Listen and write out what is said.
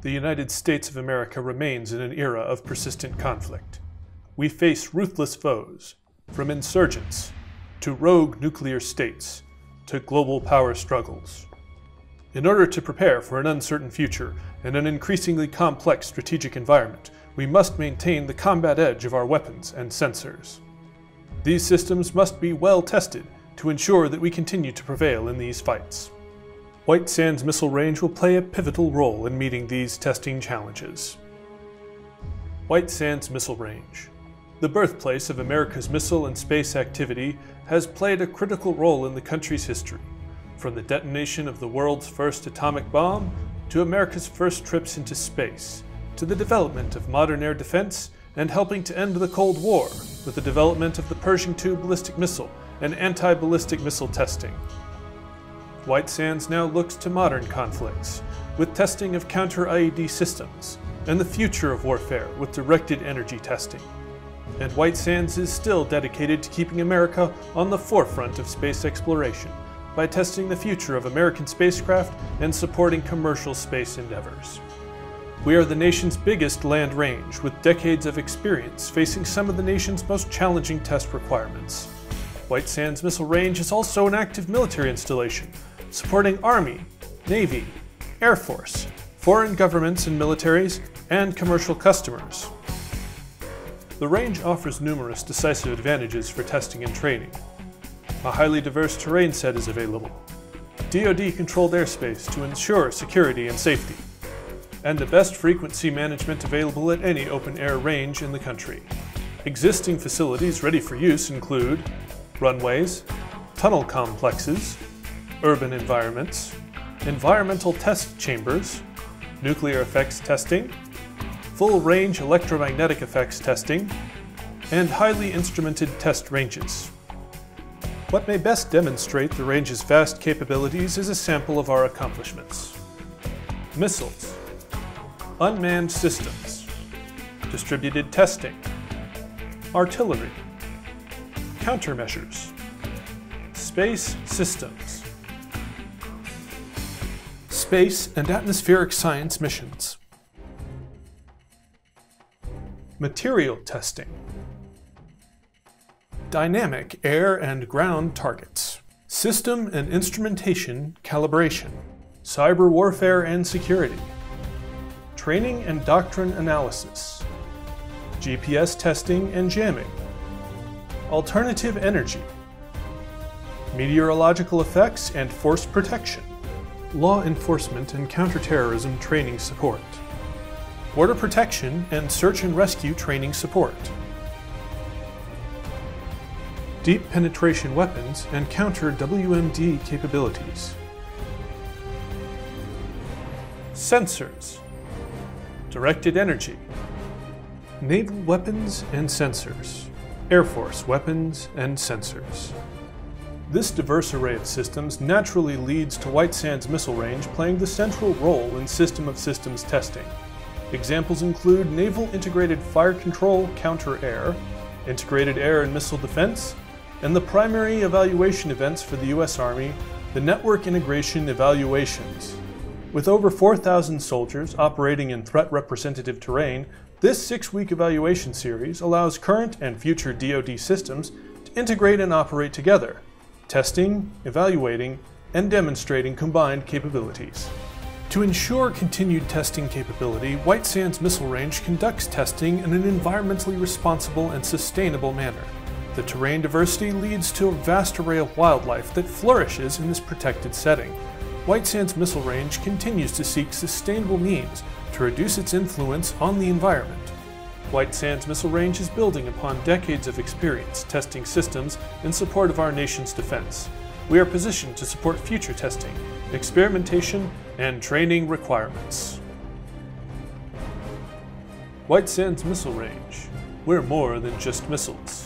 the United States of America remains in an era of persistent conflict. We face ruthless foes, from insurgents to rogue nuclear states to global power struggles. In order to prepare for an uncertain future and an increasingly complex strategic environment, we must maintain the combat edge of our weapons and sensors. These systems must be well tested to ensure that we continue to prevail in these fights. White Sands Missile Range will play a pivotal role in meeting these testing challenges. White Sands Missile Range, the birthplace of America's missile and space activity, has played a critical role in the country's history, from the detonation of the world's first atomic bomb to America's first trips into space, to the development of modern air defense and helping to end the Cold War with the development of the Pershing II ballistic missile and anti-ballistic missile testing. White Sands now looks to modern conflicts, with testing of counter-IED systems, and the future of warfare with directed energy testing. And White Sands is still dedicated to keeping America on the forefront of space exploration by testing the future of American spacecraft and supporting commercial space endeavors. We are the nation's biggest land range, with decades of experience facing some of the nation's most challenging test requirements. White Sands Missile Range is also an active military installation, supporting Army, Navy, Air Force, foreign governments and militaries, and commercial customers. The range offers numerous decisive advantages for testing and training. A highly diverse terrain set is available, DoD-controlled airspace to ensure security and safety, and the best frequency management available at any open-air range in the country. Existing facilities ready for use include runways, tunnel complexes, urban environments, environmental test chambers, nuclear effects testing, full-range electromagnetic effects testing, and highly instrumented test ranges. What may best demonstrate the range's vast capabilities is a sample of our accomplishments. Missiles, unmanned systems, distributed testing, artillery, countermeasures, space systems, space and atmospheric science missions, material testing, dynamic air and ground targets, system and instrumentation calibration, cyber warfare and security, training and doctrine analysis, GPS testing and jamming, alternative energy, meteorological effects and force protection, law enforcement and counterterrorism training support, border protection and search and rescue training support, deep penetration weapons and counter WMD capabilities, sensors, directed energy, naval weapons and sensors, Air Force weapons and sensors. This diverse array of systems naturally leads to White Sands Missile Range playing the central role in system of systems testing. Examples include Naval Integrated Fire Control Counter-Air, Integrated Air and Missile Defense, and the primary evaluation events for the U.S. Army, the Network Integration Evaluations. With over 4,000 soldiers operating in threat representative terrain, this 6-week evaluation series allows current and future DoD systems to integrate and operate together, testing, evaluating, and demonstrating combined capabilities. To ensure continued testing capability, White Sands Missile Range conducts testing in an environmentally responsible and sustainable manner. The terrain diversity leads to a vast array of wildlife that flourishes in this protected setting. White Sands Missile Range continues to seek sustainable means to reduce its influence on the environment. White Sands Missile Range is building upon decades of experience testing systems in support of our nation's defense. We are positioned to support future testing, experimentation, and training requirements. White Sands Missile Range. We're more than just missiles.